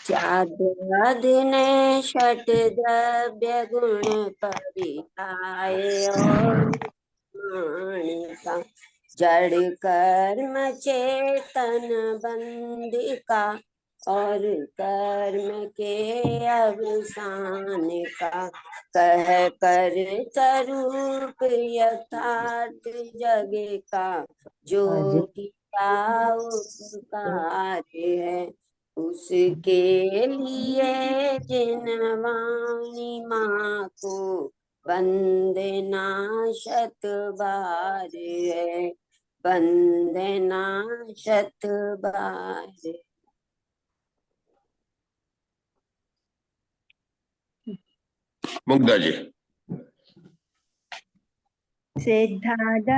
साधने षट द्रव्य गुण परिताय और माणिका जड़ कर्म चेतन बंदिका और कर्म के अवसान का कह कर स्वरूप यथार्थ जग का जो किया उपकार है उसके लिए जिन वाणी माँ को वंदना शत बार है वंदना शत बार। मुग्धा जी। सिद्धादमला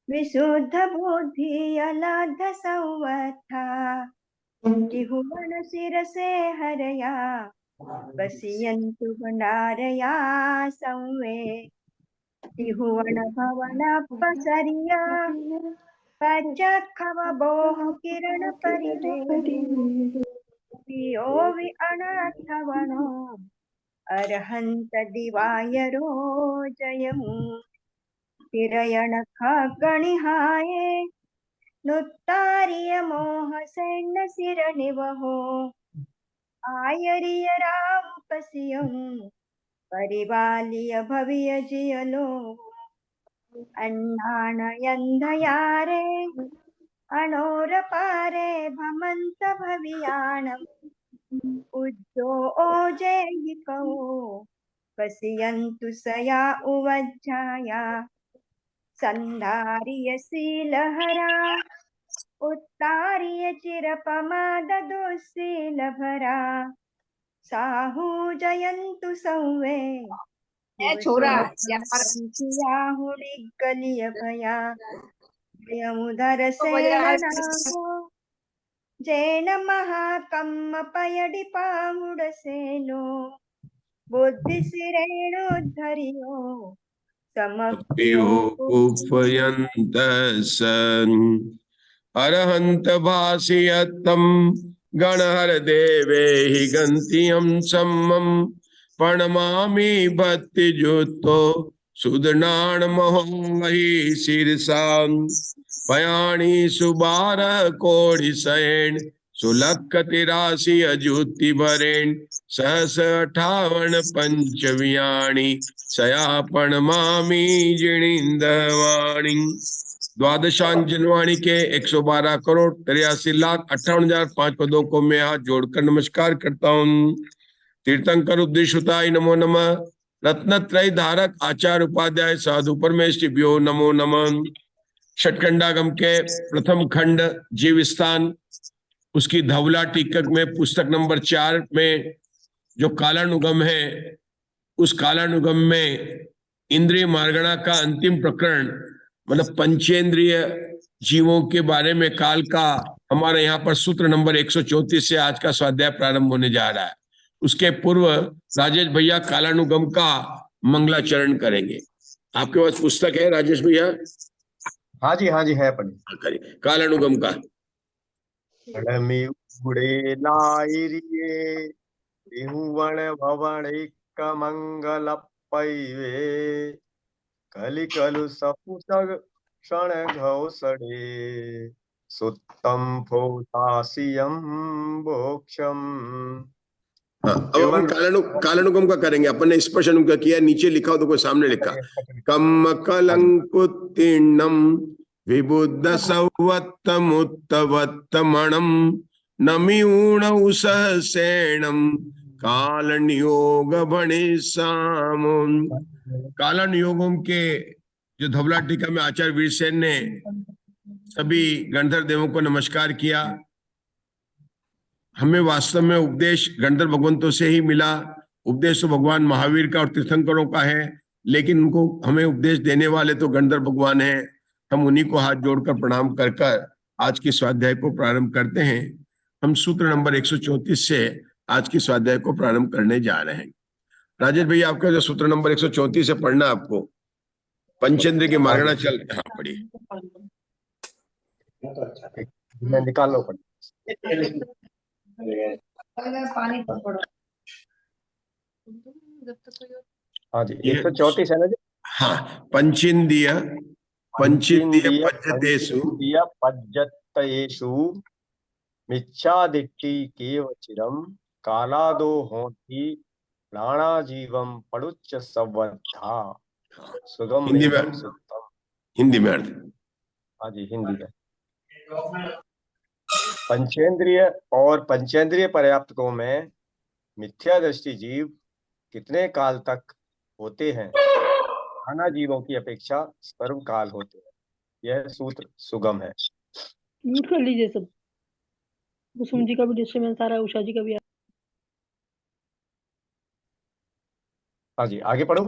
विशुद्ध बुद्धि अलध संवत्था त्रिभुवन शिरसे हरया वसियन्तु भंडारया संवे त्रिभुवन भवन पसरिया पचखव बोह किरण परिवे पियो वि अनाथवनो अरहंत दिवायरो जयमु तिरयण खगणिहाये नुत्तारिय मोह सैन्य सिर निवहो आयरिय राम पसियं परिबालिय भविय जियलो अन्नानयंधयारे अनोर पारे भमंत भवियाणम उज्जो ओजेयिको पसियन्तु सया उवज्जाया संधारिय शीलहरा उत्तारिय चिरपमाद दुःशीलभरा साहू जयन्तु संवे छोरा गलिय भया यमुधर सेनाहो जैन महाकम्म पयडि पाहुड सेनो बुद्धि सिरेणु धरियो उपयंत सन अरहंत भाषयतम गणहर देवे हि गंतियम सम्मम प्रणमामि भक्ति जुतो सुदनान महो वही शीर्षां पयाणी सुबार कोड़ि सैन सुलख तिरासी अजुति भरेण सहस 58 पंचवियाणी सयापण मामी जिणिंदवाणी। द्वादशांश जनवाणी के 112 करोड़ 83,58,005 पदों को मैं हाथ जोड़कर नमस्कार करता हूँ। तीर्थंकर उद्देश्यताय नमो नमः। रत्नत्रय धारक आचार्य उपाध्याय साधु परमेष्टिभ्यो नमो नमः। षटखंडागम के प्रथम खंड जीव स्थान उसकी धवला टीकक में पुस्तक नंबर 4 में जो कालानुगम है उस कालानुगम में इंद्रिय मार्गणा का अंतिम प्रकरण मतलब पंचेंद्रिय जीवों के बारे में काल का हमारे यहाँ पर सूत्र नंबर 134 से आज का स्वाध्याय प्रारंभ होने जा रहा है। उसके पूर्व राजेश भैया कालानुगम का मंगलाचरण करेंगे। आपके पास पुस्तक है राजेश भैया? हाँ जी है पंडित। कालानुगम का उड़े लाइरिये त्रिभुवन भवन मंगल पैवे कलि कलु सपुसग क्षण घोषणे सुत्तम फोतासियम बोक्षम। अब अपन कालानुगम का करेंगे। अपन ने स्पर्शन का किया, नीचे लिखा हो तो कोई सामने लिखा कम कलंकुत्तीर्णम विबुद्ध सौवत्तमुत्तवत्तमणम नमिऊण उससेणम काल नियोग भणिसाम। कालानुयोगम के जो धवला टीका में आचार्य वीरसेन ने सभी गंधर्व देवों को नमस्कार किया। हमें वास्तव में उपदेश गंधर्व भगवंतों से ही मिला। उपदेश तो भगवान महावीर का और तीर्थंकरों का है, लेकिन उनको हमें उपदेश देने वाले तो गंधर्व भगवान हैं। हम उन्हीं को हाथ जोड़कर प्रणाम कर कर आज की स्वाध्याय को प्रारंभ करते हैं। हम सूत्र नंबर 134 से आज की स्वाध्याय को प्रारंभ करने जा रहे हैं। राजेश भैया आपका जो सूत्र नंबर 134 से पढ़ना आपको पंचेंद्र की मार्गणा चल। हाँ पढ़िए। मैं निकाल लो पढ़। पानी पकड़ो। हाँ जी 134 है ना जी। हाँ, पंचेंद्रिय पंचेंद्रिय पद्धतेषु पंचेन्द्रिय पद्धतेषु मिच्छादिट्ठि केवचिरम कालादो होती प्राणाजीवम पड़ुच्च संबद्धा सुगम हिंदी में, एवं सुत्तम। हिंदी में अर्थ। हाँ जी हिंदी में। पंचेंद्रिय और पंचेंद्रिय पर्याप्तकों में मिथ्या दृष्टि जीव कितने काल तक होते हैं? नाना जीवों की अपेक्षा सर्व काल होते हैं। यह सूत्र सुगम है। म्यूट कर लीजिए सब। कुसुम जी का भी डिस्टर्बेंस आ रहा है, उषा जी का भी। हाँ जी आगे पढ़ो।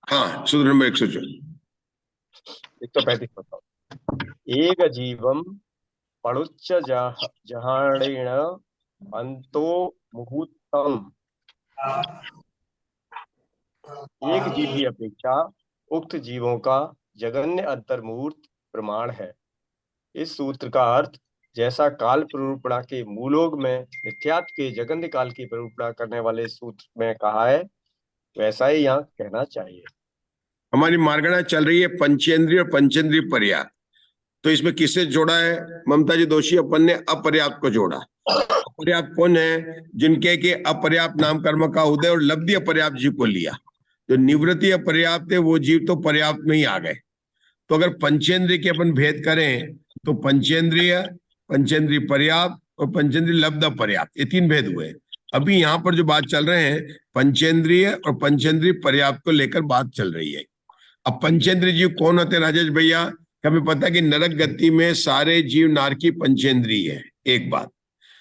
हाँ, सूत्र नंबर 134 135 बताओ। एक जीवम पड़ुच्च जहाणेन अंतो मुहूर्तम। एक जीव की अपेक्षा उक्त जीवों का जगन्य अंतर्मुहूर्त प्रमाण है। इस सूत्र का अर्थ जैसा काल प्ररूपणा के मूलोग में नित्यात्व के जगन्य काल की प्ररूपणा करने वाले सूत्र में कहा है, वैसा ही यहाँ कहना चाहिए। हमारी मार्गणा चल रही है पंचेंद्रिय और पंचेंद्रिय पर्याप्त। तो इसमें किससे जोड़ा है ममता जी दोषी? अपन ने अपर्याप्त को जोड़ा। अपर्याप्त कौन है? जिनके के अपर्याप्त नाम कर्म का उदय और लब्धि अपर्याप्त जीव को लिया। जो निवृत्ति अपर्याप्त है वो जीव तो पर्याप्त में ही आ गए। तो अगर पंचेंद्रिय के अपन भेद करें तो पंचेंद्रिय, पंचेंद्रिय पर्याप्त और पंचेंद्रिय लब्ध अपर्याप्त, ये 3 भेद हुए। अभी यहाँ पर जो बात चल रहे हैं पंचेंद्रिय और पंचेंद्रिय पर्याप्त को लेकर बात चल रही है। अब पंचेंद्रिय जीव कौन होते हैं राजेश भैया? हमें पता है कि नरक गति में सारे जीव नारकी पंचेंद्रिय है, एक बात।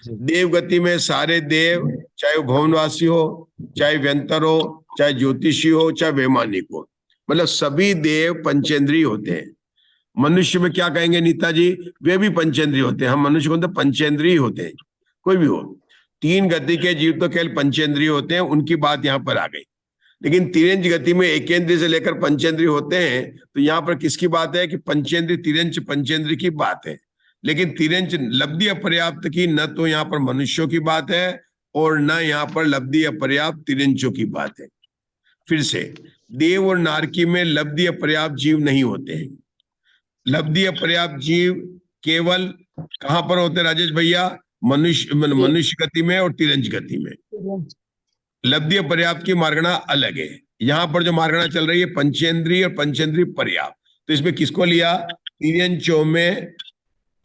देव गति में सारे देव, चाहे वो भवनवासी हो, चाहे व्यंतर हो, चाहे ज्योतिषी हो, चाहे वैमानिक हो, मतलब सभी देव पंचेंद्रिय होते हैं। मनुष्य में क्या कहेंगे नीता जी? वे भी पंचेंद्रिय होते हैं। हम मनुष्य को तो पंचेंद्रिय होते हैं, कोई भी हो। 3 गति के जीव तो केवल पंचेंद्रिय होते हैं, उनकी बात यहाँ पर आ गई। लेकिन तिरंज गति में एकेंद्रिय से लेकर पंचेंद्रिय होते हैं। तो यहाँ पर किसकी बात है? कि पंचेंद्रिय तिरंज पंचेंद्रिय की बात है। लेकिन तिरंज लब्धि अपर्याप्त की न तो यहाँ पर मनुष्यों की बात है और न यहाँ पर लब्धि अपर्याप्त तिरंजों की बात है। फिर से, देव और नारकी में लब्धि अपर्याप्त जीव नहीं होते हैं। लब्धि अपर्याप्त जीव केवल कहां पर होते हैं राजेश भैया? मनुष्य गति में और तिरंज गति में। लब्धि अपर्याप्त की मार्गणा अलग है। यहाँ पर जो मार्गणा चल रही है पंचेंद्रिय और पंचेंद्रिय पर्याप्त। तो इसमें किसको लिया? तिरंजों में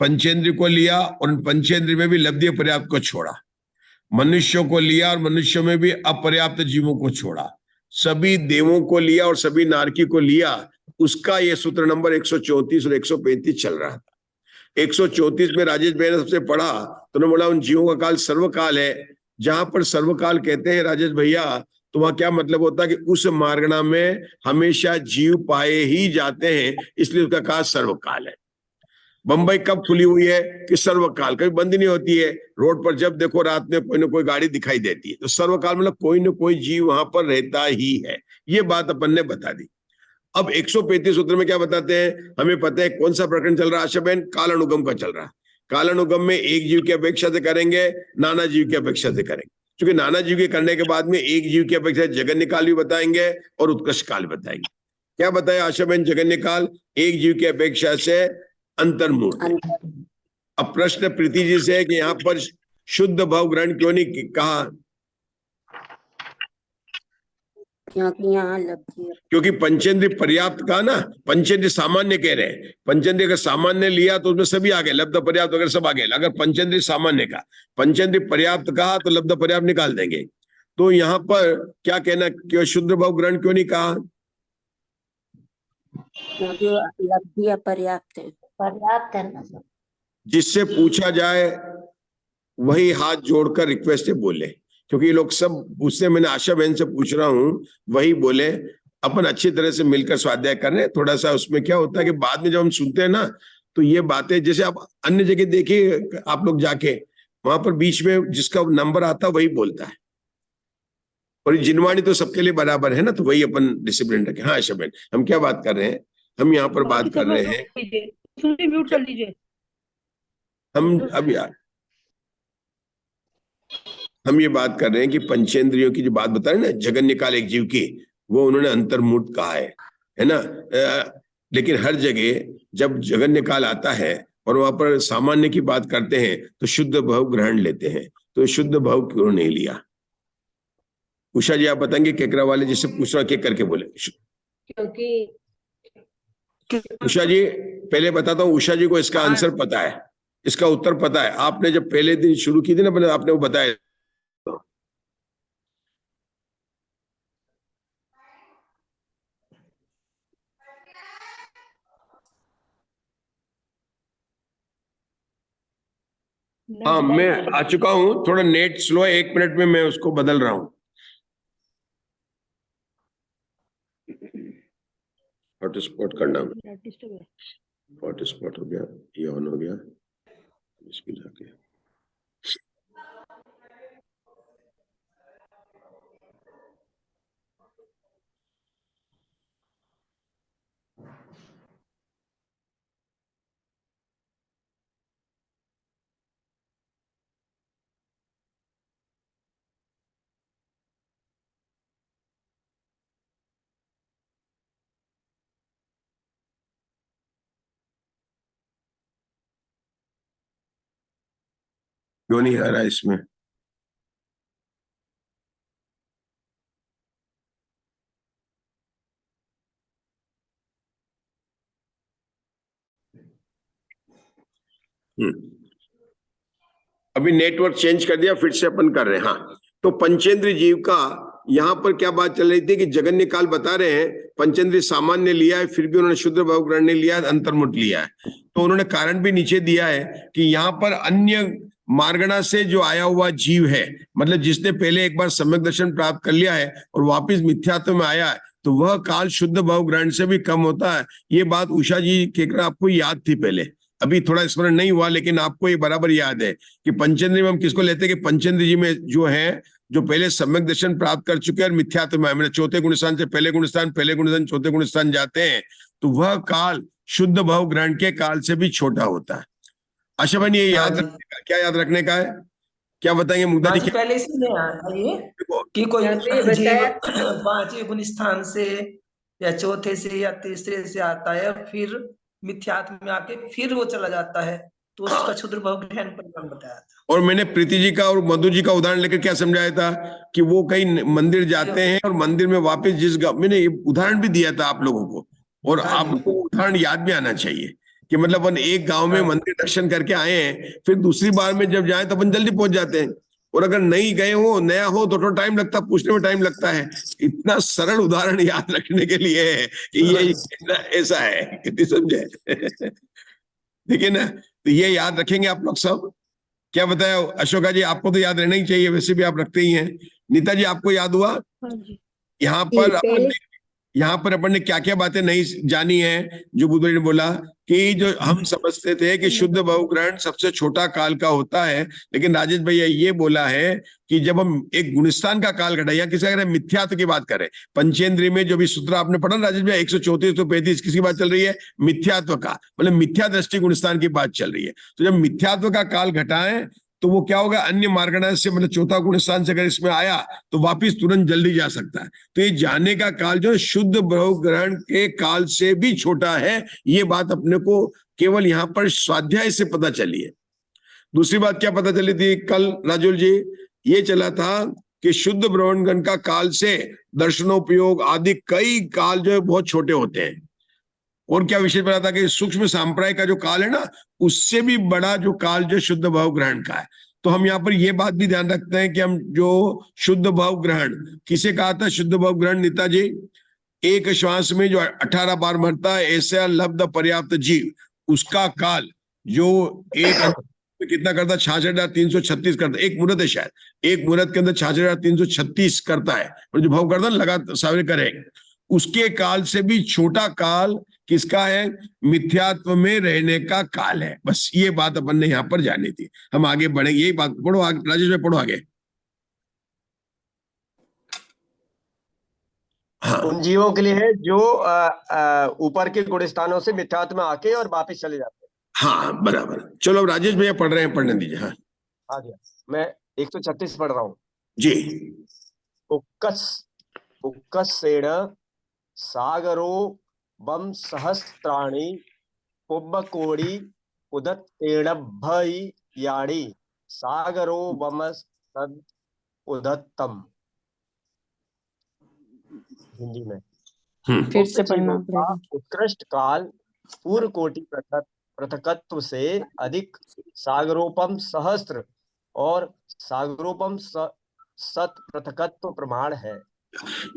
पंचेंद्रिय को लिया और पंचेंद्रिय में भी लब्धि अपर्याप्त को छोड़ा। मनुष्यों को लिया और मनुष्यों में भी अपर्याप्त जीवों को छोड़ा। सभी देवों को लिया और सभी नारकी को लिया। उसका ये सूत्र नंबर 134 और 135 चल रहा था। 134 में राजेश भाई ने सबसे पढ़ा तो उन्होंने बोला उन जीवों का काल सर्वकाल है। जहां पर सर्वकाल कहते हैं राजेश भैया, तो वहां क्या मतलब होता है? कि उस मार्गणा में हमेशा जीव पाए ही जाते हैं, इसलिए उसका काल सर्वकाल है। बंबई कब खुली हुई है? कि सर्वकाल, कभी बंद नहीं होती है। रोड पर जब देखो रात में कोई ना कोई गाड़ी दिखाई देती है। तो सर्वकाल मतलब कोई ना कोई जीव वहां पर रहता ही है। ये बात अपन ने बता दी। अब 135 सूत्र में क्या बताते हैं? हमें पता है कौन सा प्रकरण चल रहा है आशा बहन? काल अनुगम का चल रहा है। काल अनुगम में एक जीव की अपेक्षा से करेंगे, नाना जीव की अपेक्षा से करेंगे। क्योंकि नाना जीव के करने के बाद में एक जीव की अपेक्षा जगन्य काल भी बताएंगे और उत्कृष्ट काल बताएंगे। क्या बताया आशा बहन? जगन्य काल एक जीव की अपेक्षा से अंतर्मुहूर्त। अब प्रश्न प्रीति जी से है कि यहाँ पर शुद्ध भाव ग्रहण क्यों नहीं कहा? क्योंकि यहाँ लब्धि क्योंकि पंचेंद्रिय पर्याप्त का ना, पंचेंद्रिय सामान्य कह रहे हैं। पंचेंद्रिय का सामान्य लिया तो उसमें सभी आ गए, लब्ध पर्याप्त वगैरह सब आ गए। अगर पंचेंद्रिय सामान्य का पंचेंद्रिय पर्याप्त कहा तो लब्ध पर्याप्त निकाल देंगे। तो यहाँ पर क्या कहना, क्यों शुद्ध भाव ग्रहण क्यों नहीं कहा? क्योंकि लब्धि अपर्याप्त है। पर्याप्त है ना सब। जिससे पूछा जाए वही हाथ जोड़कर रिक्वेस्ट बोले, क्योंकि ये लोग सब, उससे मैंने आशा बहन से पूछ रहा हूं, वही बोले। अपन अच्छी तरह से मिलकर स्वाध्याय कर रहे हैं। थोड़ा सा उसमें क्या होता है कि बाद में जब हम सुनते हैं ना, तो ये बातें जैसे आप अन्य जगह देखिए, आप लोग जाके वहां पर बीच में जिसका नंबर आता वही बोलता है, और जिनवाणी तो सबके लिए बराबर है ना। तो वही अपन डिसिप्लिन रखें। हाँ आशा बहन, हम क्या बात कर रहे हैं? हम यहाँ पर बात कर रहे हैं, म्यूट कर लीजिए। हम ये बात कर रहे हैं कि पंचेंद्रियों की जो बात बता रहे हैं ना, जगन्य काल एक जीव की, वो उन्होंने अंतर्मूर्त कहा है ना। लेकिन हर जगह जब जगन्य काल आता है और वहां पर सामान्य की बात करते हैं तो शुद्ध भाव ग्रहण लेते हैं, तो शुद्ध भाव क्यों नहीं लिया? उषा जी आप बताएंगे, केकरा वाले जिससे पूछ रहा के करके बोले। क्योंकि उषा जी पहले बताता हूँ, उषा जी को इसका आंसर पता है, इसका उत्तर पता है। आपने जब पहले दिन शुरू की थी ना, पहले आपने वो बताया। हाँ मैं आ चुका हूँ, थोड़ा नेट स्लो है, 1 मिनट में मैं उसको बदल रहा हूँ। हॉटस्पॉट करना, हॉटस्पॉट हो गया, ये ऑन हो गया, इसको जाके क्यों नहीं आ रहा इसमें? अभी नेटवर्क चेंज कर दिया, फिर से अपन कर रहे हैं। हाँ, तो पंचेंद्र जीव का यहाँ पर क्या बात चल रही थी कि जगन्य काल बता रहे हैं, पंचेंद्र सामान्य लिया है, फिर भी उन्होंने शुद्ध भाव ग्रहण नहीं लिया, अंतर्मुट लिया है। तो उन्होंने कारण भी नीचे दिया है कि यहाँ पर अन्य मार्गणा से जो आया हुआ जीव है, मतलब जिसने पहले एक बार सम्यक दर्शन प्राप्त कर लिया है और वापिस मिथ्यात्व में आया है, तो वह काल शुद्ध भाव ग्रहण से भी कम होता है। ये बात उषा जी केकरा आपको याद थी पहले, अभी थोड़ा स्मरण नहीं हुआ, लेकिन आपको ये बराबर याद है कि पंचेंद्र में हम किसको लेते हैं कि पंचेंद्र जी में जो है, जो पहले सम्यक दर्शन प्राप्त कर चुके हैं और मिथ्यात्व में, मैंने चौथे गुणस्थान से पहले गुणस्थान, पहले गुणस्थान चौथे गुणस्थान जाते हैं, तो वह काल शुद्ध भाव ग्रहण के काल से भी छोटा होता है। आशा भाई ये याद रखने का, क्या याद रखने का है, क्या बताएंगे मुग्धा जी? पहले इसलिए आया ये कि कोई जीव पांचवें गुण स्थान से या चौथे से या तीसरे से आता है, फिर मिथ्यात्व में आके फिर वो चला जाता है, तो उसका क्षुद्र भाव ग्रहण परिणाम बताया था। और मैंने प्रीति जी का और मधु जी का उदाहरण लेकर क्या समझाया था कि वो कहीं मंदिर जाते हैं और मंदिर में वापस जिस मैंने उदाहरण भी दिया था आप लोगों को, और आपको उदाहरण याद भी आना चाहिए कि मतलब अपन एक गांव में मंदिर दर्शन करके आए हैं, फिर दूसरी बार में जब जाए तो अपन जल्दी पहुंच जाते हैं, और अगर नहीं गए हो, नया हो तो थोड़ा टाइम लगता, पूछने में टाइम लगता है। इतना सरल उदाहरण याद रखने के लिए है कि ये ऐसा है, कितनी समझे? ठीक है ना, तो ये याद रखेंगे आप लोग सब। क्या बताया अशोका जी, आपको तो याद रहना ही चाहिए, वैसे भी आप रखते ही हैं। नीता जी आपको याद हुआ? यहाँ पर अपन ने क्या क्या बातें नहीं जानी है, जो बुद्ध ने बोला कि जो हम समझते थे कि शुद्ध भाव ग्रहण सबसे छोटा काल का होता है, लेकिन राजेश भैया ये बोला है कि जब हम एक गुणस्थान का काल घटा, या किसी अगर मिथ्यात्व की बात करें, पंचेंद्रिय में जो भी सूत्र आपने पढ़ा राजेश भैया 134 135, किसकी बात चल रही है? मिथ्यात्व का, मतलब मिथ्या दृष्टि गुणस्थान की बात चल रही है। तो जब मिथ्यात्व का काल घटाएं तो वो क्या होगा, अन्य मार्गणा से, मतलब चौथा गुणस्थान से अगर इसमें आया तो वापिस तुरंत जल्दी जा सकता है। तो ये जाने का काल जो शुद्ध भाव ग्रहण के काल से भी छोटा है, ये बात अपने को केवल यहाँ पर स्वाध्याय से पता चली है। दूसरी बात क्या पता चली थी कल राजुल जी? ये चला था कि शुद्ध ब्रह्मगण का काल से दर्शनोपयोग आदि कई काल जो है बहुत छोटे होते हैं। और क्या विषय पता था कि सूक्ष्म सांप्राय का जो काल है ना, उससे भी बड़ा जो काल जो शुद्ध भाव ग्रहण का है। तो हम यहाँ पर ये बात भी ध्यान रखते हैं कि हम जो शुद्ध भाव ग्रहण किसे कहा था? शुद्ध भाव ग्रहण नीता जी, एक श्वास में जो 18 बार मरता है, ऐसा लब्ध पर्याप्त जीव, उसका काल जो एक कितना करता है? 66,336 करता है। एक मुहूर्त है शायद, एक मुहूर्त के अंदर 66,336 करता है, और जो भाव करता है लगा सावरे करे, उसके काल से भी छोटा काल किसका है? मिथ्यात्व में रहने का काल है। बस ये बात अपन ने यहाँ पर जानी थी। हम आगे बढ़ेंगे, यही बात पढ़ो आगे, राजेश में पढ़ो आगे। हाँ, उन जीवों के लिए है जो ऊपर के गुण स्थानों से मिथ्यात्व में आके और वापस चले जाते हैं। हाँ बराबर। चलो अब राजेश भैया पढ़ रहे हैं, पढ़ने दीजिए। हाँ आ गया। मैं 136 पढ़ रहा हूँ। जी। उक्कसेण सागरो बम सहस्त्राणि पुब्बकोड़ी उदत्तेणभयाणि सागरो बम सद उदत्तम। हिंदी में फिर से उक्त पढ़ना जीवों का पड़ेगा। उत्कृष्ट काल पूर्व कोटि पृथकत्व से अधिक सागरोपम सहस्त्र और सागरोपम सत पृथकत्व प्रमाण है।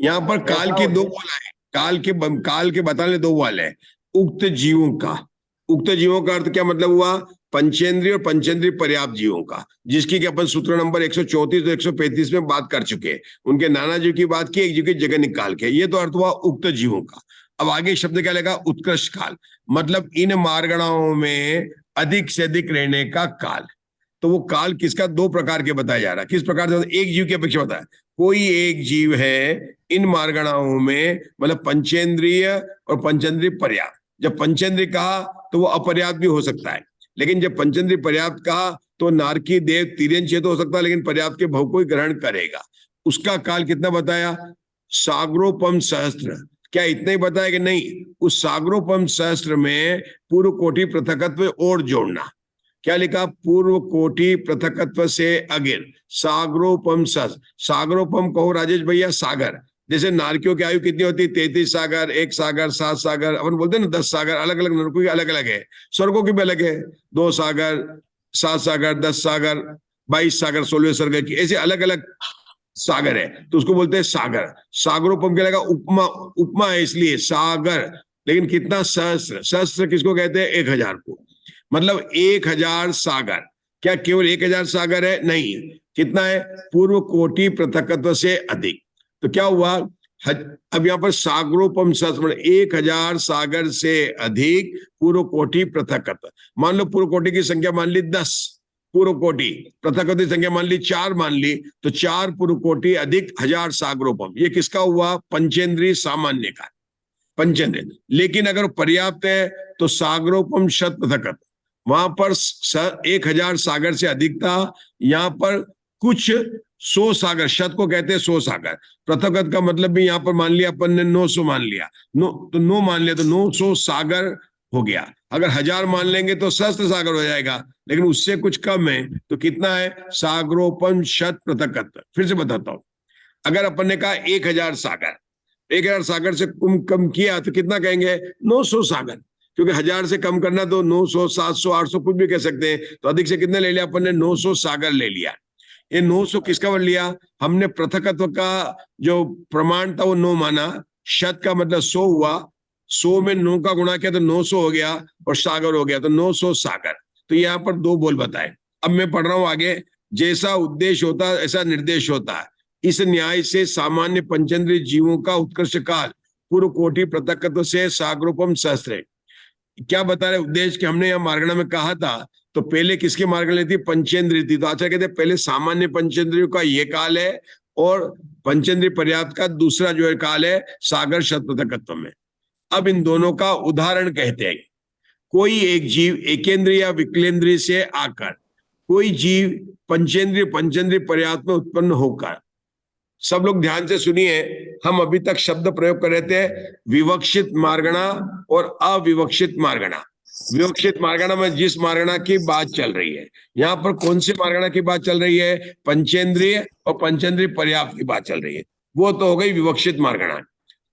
यहाँ पर काल ऐसा के दो उद्देश्य बोला है, काल के बताने दो वाले हैं। उक्त जीवों का, उक्त जीवों का अर्थ क्या मतलब हुआ? पंचेंद्रिय और पंचेंद्रिय पर्याप्त जीवों का, जिसकी कि अपन सूत्र नंबर 134 और 135 में बात कर चुके हैं। उनके नाना जीव की बात की, एक जीव की जगह निकाल के, ये तो अर्थ हुआ उक्त जीवों का। अब आगे शब्द क्या लगा? उत्कृष्ट काल, मतलब इन मार्गणाओं में अधिक से अधिक रहने का काल। तो वो काल किसका? दो प्रकार के बताया जा रहा है। किस प्रकार से? एक जीव की अपेक्षा बताया, कोई एक जीव है इन मार्गणाओं में, मतलब पंचेंद्रिय और पंचेंद्रिय पर्याप्त। जब पंचेंद्रिय कहा तो वो अपर्याप्त भी हो सकता है, लेकिन जब पंचेंद्रिय पर्याप्त कहा तो नारकी देव तिर्यन चेत हो सकता है, लेकिन पर्याप्त के भव को ही ग्रहण करेगा। उसका काल कितना बताया? सागरोपम सहस्त्र। क्या इतना ही बताया कि नहीं? उस सागरोपम सहस्त्र में पूर्व कोटि पृथकत्व और जोड़ना। क्या लिखा? पूर्व कोटि पृथकत्व से अगिर सागरोपम सस। सागरोपम कहो राजेश भैया, सागर। जैसे नारकियों की आयु कितनी होती है? 33 सागर, 1 सागर, 7 सागर, अपन बोलते हैं ना 10 सागर। अलग अलग नरकों की अलग अलग है, स्वर्गों की भी अलग है। 2 सागर, 7 सागर, 10 सागर, 22 सागर, 16 स्वर्ग की, ऐसे अलग अलग सागर है, तो उसको बोलते हैं सागर। सागरोपम क्या लगा? उपमा, उपमा है इसलिए सागर। लेकिन कितना? सहस्त्र। सहस्त्र किसको कहते हैं? 1000 को, मतलब 1000 सागर। क्या केवल 1000 सागर है? नहीं, कितना है? पूर्व कोटि पृथकत्व से अधिक। तो क्या हुआ? अब यहाँ पर सागरोपम सहस्त्र 1000 सागर से अधिक पूर्व कोटि पृथकत्व। मान लो पूर्व कोटि की संख्या मान ली 10, पूर्व कोटि पृथकत्व की संख्या मान ली 4, मान ली तो 4 पूर्व कोटि अधिक 1000 सागरोपम। ये किसका हुआ? पंचेंद्रिय सामान्य का, पंचेंद्रिय। लेकिन अगर पर्याप्त है तो सागरोपम शत पृथकत्व, वहां पर 1000 सागर से अधिक था, यहाँ पर कुछ 100 सागर, शत को कहते हैं 100 सागर। पृथकत्व का मतलब भी यहाँ पर मान लिया अपन ने 900 मान लिया, तो 9 मान लिया तो 900 सागर हो गया। अगर 1000 मान लेंगे तो सहस्त्र सागर हो जाएगा, लेकिन उससे कुछ कम है तो कितना है? सागरोपम शत पृथकत्व। फिर से बताता हूं, अगर अपन ने कहा 1000 सागर, 1000 सागर से कम किया तो कितना कहेंगे? 900 सागर, क्योंकि 1000 से कम करना तो 900, 700, 800 कुछ भी कह सकते हैं। तो अधिक से कितने ले लिया अपन ने? 900 सागर ले लिया। ये 900 किसका बन लिया? हमने पृथकत्व का जो प्रमाण था वो 9 माना, शत का मतलब 100 हुआ, 100 में 9 का गुणा किया तो 900 हो गया, और सागर हो गया, तो 900 सागर। तो यहाँ पर 2 बोल बताए। अब मैं पढ़ रहा हूं आगे। जैसा उद्देश्य होता है ऐसा निर्देश होता है। इस न्याय से सामान्य पंचेंद्रिय जीवों का उत्कृष्ट काल पूर्व कोटि पृथकत्व से सागरोपम सहस्त्र। क्या बता रहे उद्देश्य? कि हमने यहाँ मार्गणा में कहा था, तो पहले किसकी मार्गणा थी? पंचेंद्रिय थी। तो आचार्य कहते हैं पहले सामान्य पंचेंद्रियों का ये काल है, और पंचेंद्रिय पर्याप्त का दूसरा जो है काल है सागर शत पृथकत्व में। अब इन दोनों का उदाहरण कहते हैं। कोई एक जीव एकेंद्रिय या विकलेंद्रिय से आकर, कोई जीव पंचेंद्रिय पंचेंद्रिय पर्याप्त में उत्पन्न होकर। सब लोग ध्यान से सुनिए, हम अभी तक शब्द प्रयोग कर रहे थे विवक्षित मार्गणा और अविवक्षित मार्गणा। विवक्षित मार्गणा में जिस मार्गणा की बात चल रही है, यहाँ पर कौन सी मार्गणा की बात चल रही है? पंचेंद्रिय और पंचेंद्रिय पर्याप्त की बात चल रही है, वो तो हो गई विवक्षित मार्गणा।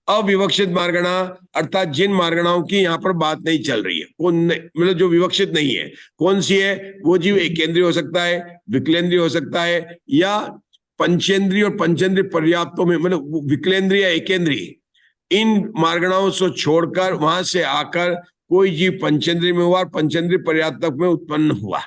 अविवक्षित मार्गणा अर्थात जिन मार्गणाओं की यहाँ पर बात नहीं चल रही है, कौन मतलब जो विवक्षित नहीं है, कौन सी है? वो जीव एकेंद्रिय हो सकता है, विकलेंद्रिय हो सकता है, या पंचेंद्रिय और पंचेंद्रिय पर्याप्तों में, मतलब विकलेंद्रिय या एकेंद्रिय। इन मार्गणाओं से छोड़कर वहां से आकर कोई जीव पंचेंद्रिय में हुआ और पंचेंद्रिय पर्याप्तक में उत्पन्न हुआ।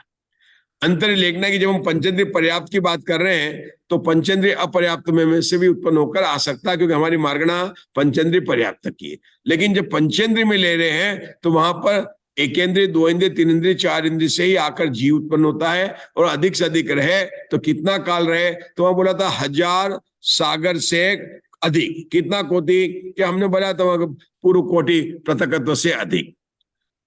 अंतर लेखना की जब हम पंचेंद्रिय पर्याप्त की बात कर रहे हैं तो पंचेंद्रिय अपर्याप्त में से भी उत्पन्न होकर आ सकता है, क्योंकि हमारी मार्गणा पंचेंद्रिय पर्याप्त की है। लेकिन जब पंचेंद्रिय में ले रहे हैं तो वहां पर एकेंद्रिय, 2 इंद्रिय, 3 इंद्रिय, 4 इंद्रिय से ही आकर जीव उत्पन्न होता है। और अधिक से अधिक रहे तो कितना काल रहे? तो वहां बोला था 1000 सागर से अधिक। कितना कोटि? क्या हमने बोला था? पूर्व कोटि पृथकत्व से अधिक।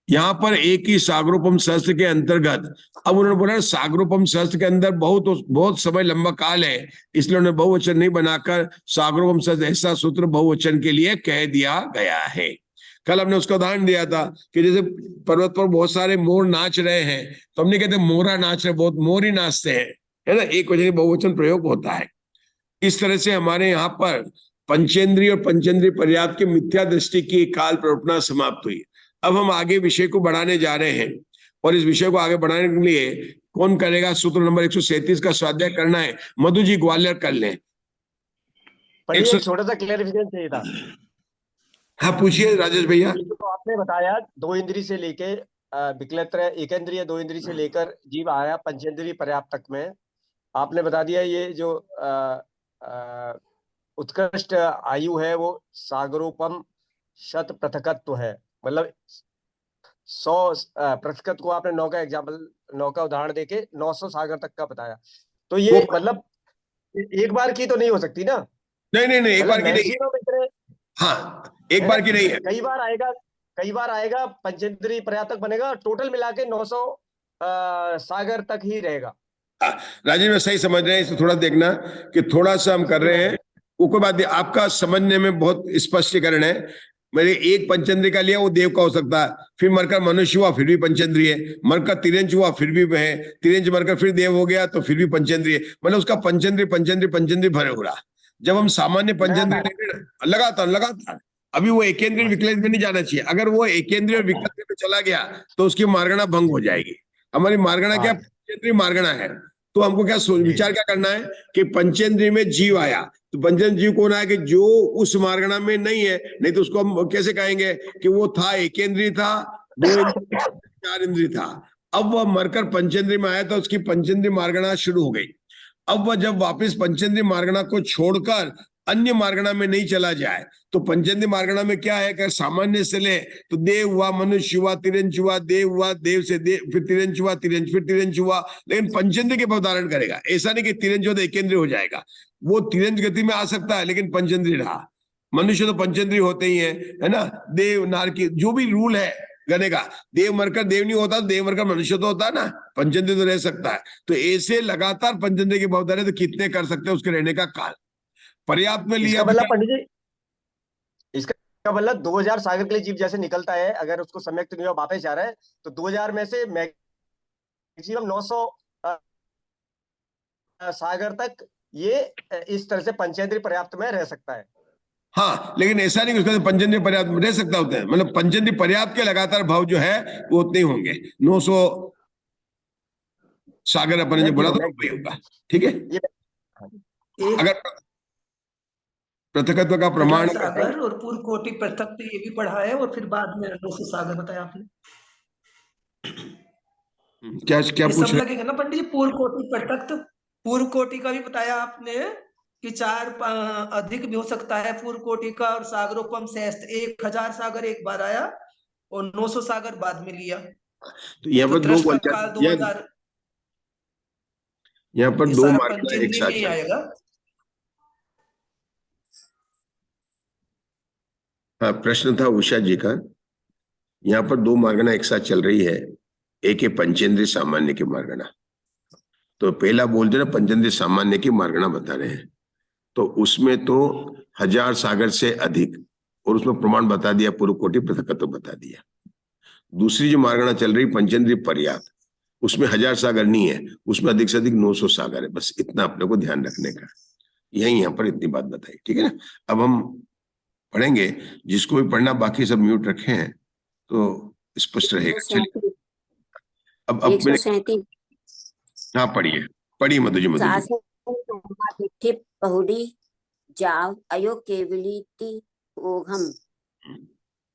यहाँ पर एक ही सागरोपम सहस्त्र के अंतर्गत, अब उन्होंने बोला सागरोपम सहस्त्र के अंदर बहुत समय लंबा काल है, इसलिए उन्होंने बहुवचन नहीं बनाकर सागरोपम सहस्त्र ऐसा सूत्र बहुवचन के लिए कह दिया गया है। कल हमने उसका उदाहरण दिया था कि जैसे पर्वत पर बहुत सारे मोर नाच रहे हैं, तो हमने कहते मोरा नाच रहे, बहुत मोर ही नाचते हैं, है ना, एक वजह बहुवचन प्रयोग होता है। इस तरह से हमारे यहाँ पर पंचेंद्रिय और पंचेंद्रिय पर्याप्त की मिथ्या दृष्टि की काल प्रवर्तना समाप्त हुई। अब हम आगे विषय को बढ़ाने जा रहे हैं, और इस विषय को आगे बढ़ाने के लिए कौन करेगा? सूत्र नंबर 137 का स्वाध्याय करना है। मधु जी ग्वालियर कर लें। एक छोटा सा क्लेरिफिकेशन चाहिए था। हाँ पूछिए राजेश भैया। तो आपने बताया दो इंद्रिय से लेके विकलत्र एकेंद्रिय दो इंद्रिय से लेकर जीव आया पंचेंद्रिय पर्याप्त तक में, आपने बता दिया ये जो उत्कृष्ट आयु है वो सागरोपम शत पृथकत्व है, मतलब 100 पृथकत्व को आपने 9 का एग्जाम्पल 9 का उदाहरण देके 900 सागर तक का बताया। तो ये मतलब एक बार की तो नहीं हो सकती ना? नहीं, एक बार की नहीं। हाँ, एक बार की नहीं है, कई बार आएगा पंचेंद्रिय पर्याप्त तक बनेगा, टोटल मिला के 900 सागर तक ही रहेगा। राजेश में सही समझ रहे हैं, इसे थोड़ा देखना कि थोड़ा सा हम कर रहे हैं, वो कोई बात नहीं, आपका समझने में बहुत स्पष्टीकरण है। मैंने एक पंचेंद्रिय का लिया, वो देव का हो सकता है, फिर मरकर मनुष्य हुआ फिर भी पंचेंद्रिय, मरकर तिरंज हुआ फिर भी है, तिरंज मरकर फिर देव हो गया तो फिर भी पंचेंद्रिय, मतलब उसका पंचेंद्रिय भरे हो रहा। जब हम सामान्य पंचेंद्रिय लगातार अभी वो एकेंद्रीय विकल्प में नहीं जाना चाहिए। अगर वो एकेंद्रीय विकल्प में चला गया तो उसकी मार्गणा भंग हो जाएगी। हमारी मार्गणा क्या? पंचेंद्रिय मार्गणा है। तो हमको क्या विचार क्या करना है कि पंचेंद्रिय में जीव आया, तो पंचेंद्रिय जीव कौन आया कि जो उस मार्गणा में नहीं है, नहीं तो उसको हम कैसे कहेंगे कि वो था एकेंद्रिय था, 2 इंद्रिय 4 इंद्रिय था। अब वह मरकर पंचेंद्रिय में आया तो उसकी पंचेंद्रिय मार्गणा शुरू हो गई। अब वह जब वापस पंचेंद्रिय मार्गणा को छोड़कर अन्य मार्गणा में नहीं चला जाए तो पंचेंद्रिय मार्गणा में क्या है? अगर सामान्य से ले तो देव हुआ, मनुष्य हुआ, तिरंज हुआ, देव हुआ, देव से देव, फिर तिरंज हुआ, तिरंज फिर तिरंज हुआ, लेकिन पंचेंद्रिय के अवधारण करेगा। ऐसा नहीं कि तिरंज हो तो एकेंद्रिय हो जाएगा, वो तिरंज गति में आ सकता है लेकिन पंचेंद्रिय रहा। मनुष्य तो पंचेंद्रिय होते ही है ना, देव नार की जो भी रूल है गने का, देव मरकर देव नहीं होता, देव मरकर मनुष्य तो होता है ना, पंचेंद्रिय तो रह सकता है। तो ऐसे लगातार पंचेंद्रिय के अवधारण तो कितने कर सकते हैं उसके रहने का काल पर्याप्त में लिया। मतलब पंडित जी, इसका मतलब 2000 सागर के लिए जीव जैसे निकलता है, अगर उसको सम्यक नहीं हुआ वापस जा रहा है तो 2000 में से मैक्सिमम 900 सागर तक ये इस तरह से पंचेंद्रिय पर्याप्त में रह सकता है। हाँ, लेकिन ऐसा नहीं कि उसका पंचेंद्रिय पर्याप्त में रह सकता होता है, मतलब पंचेंद्रिय पर्याप्त के लगातार भाव जो है वो उतने होंगे। 900 सागर अपन ने बोला तो वही होगा। ठीक है, अगर पृथकत्व का प्रमाण सागर और पूर्व कोटि पृथक तो ये भी पढ़ा है, और फिर बाद में 900 सागर बताया आपने। क्या पूछ रहे लगेगा ना पंडित जी? पूर्व कोटि पृथक, पूर्व कोटि का भी बताया आपने कि 4 अधिक भी हो सकता है पूर्व कोटि का, और सागरोपम सहस्त्र 1000 सागर एक बार आया और 900 सागर बाद में लिया। तो यहाँ पर 2000 यहाँ पर 2 मार्ग एक साथ आएगा। हाँ, प्रश्न था उषा जी का। यहाँ पर 2 मार्गना एक साथ चल रही है, एक है पंचेंद्रिय सामान्य की मार्गना। तो पहला बोलते ना पंचेंद्रिय सामान्य की मार्गना बता रहे हैं, तो उसमें तो 1000 सागर से अधिक, और उसमें प्रमाण बता दिया, पूर्व कोटि पृथकत्व बता दिया। दूसरी जो मार्गना चल रही पंचेंद्रिय पर्याप्त, उसमें 1000 सागर नहीं है, उसमें अधिक से अधिक 900 सागर है। बस इतना अपने को ध्यान रखने का, यही यहाँ पर इतनी बात बताई। ठीक है ना, अब हम पढ़ेंगे, जिसको भी पढ़ना बाकी सब म्यूट रखे हैं तो स्पष्ट रहेगा। चलिए अब हाँ पढ़िए मधु जी। बहुड़ी जाव अयो केवलीति ओघम,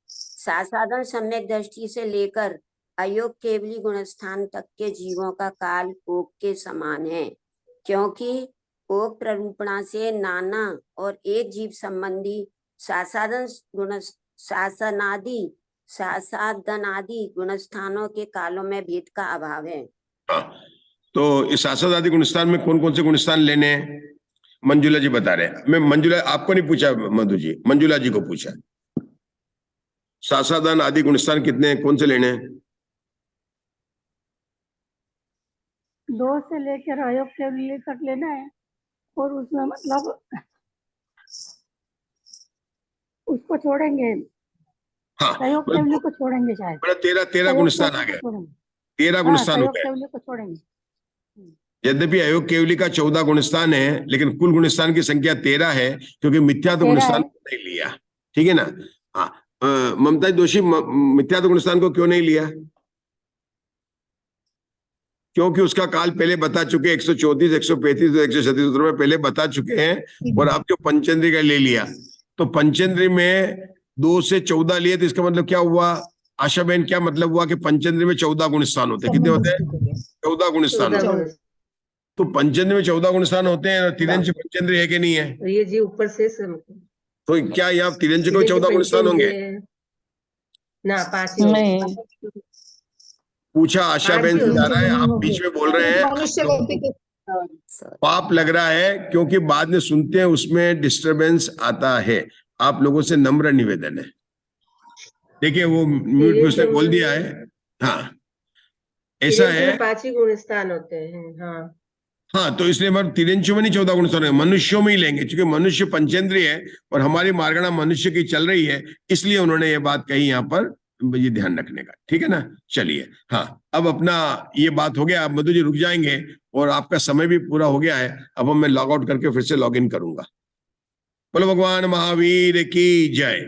सासाधन सम्यक दृष्टि से लेकर अयोग केवली गुणस्थान तक के जीवों का काल ओक के समान है, क्योंकि ओक प्ररूपणा से नाना और एक जीव संबंधी सासादनादि गुणस्थानों के कालों में भेद का अभाव है। तो इस सासादादि गुणस्थान में कौन कौन से गुणस्थान लेने हैं? मंजुला जी बता रहे हैं। मैं मंजुला आपको नहीं पूछा मधु जी, मंजुला जी को पूछा। सासादान आदि गुणस्थान कितने हैं, कौन से लेने हैं? 2 से लेकर अयोग केवली तक लेना है, और उसमें मतलब उसको छोड़ेंगे, हाँ, अयोग केवली को छोड़ेंगे शायद। 13 गुणस्थान आ गए, 13 गुणस्थान हो अयोग गए। केवली को छोड़ेंगे। यद्यपि अयोग केवली का 14 गुणस्थान है, लेकिन कुल गुणस्थान की संख्या 13 है, क्योंकि मिथ्यात्व 13 गुणस्थान है। नहीं लिया। ठीक है ना? हाँ, ममता जोशी, मिथ्यात्व गुणस्थान को क्यों नहीं लिया? क्योंकि उसका काल पहले बता चुके, 134, 135, 136 सूत्रों में पहले बता चुके हैं, और आप जो पंचेंद्री का ले लिया, तो पंचेंद्री में 2 से 14 लिए, तो इसका मतलब क्या हुआ आशा बहन? क्या मतलब हुआ कि पंचेंद्री में 14 गुणस्थान होते हैं? कितने होते हैं? 14 गुणस्थान होते हैं। तो पंचेंद्री में 14 गुणस्थान होते हैं, और तिरंज पंचेंद्री है कि नहीं है? ये जी ऊपर से तो क्या यहाँ तिरंज को 14 गुणस्थान होंगे? ना 5 ही नहीं, पूछा आशा बहन से जा रहा है, आप बीच में बोल रहे हैं। मनुष्य व्यक्ति के पाप लग रहा है, क्योंकि बाद में सुनते हैं उसमें डिस्टरबेंस आता है। आप लोगों से नम्र निवेदन है, देखिए वो म्यूट में उसने बोल दिया है। हाँ, ऐसा है। 5 ही गुणस्थान होते हैं। हाँ हाँ, तो इसलिए हम तिरंचु में नहीं 14 गुणस्थान है, मनुष्यों में ही लेंगे, क्योंकि मनुष्य पंचेंद्रिय है और हमारी मार्गणा मनुष्य की चल रही है, इसलिए उन्होंने ये बात कही यहाँ पर, ये ध्यान रखने का। ठीक है ना? चलिए, हाँ, अब अपना ये बात हो गया। अब मधु जी रुक जाएंगे, और आपका समय भी पूरा हो गया है। अब मैं लॉग आउट करके फिर से लॉग इन करूंगा। बोलो भगवान महावीर की जय।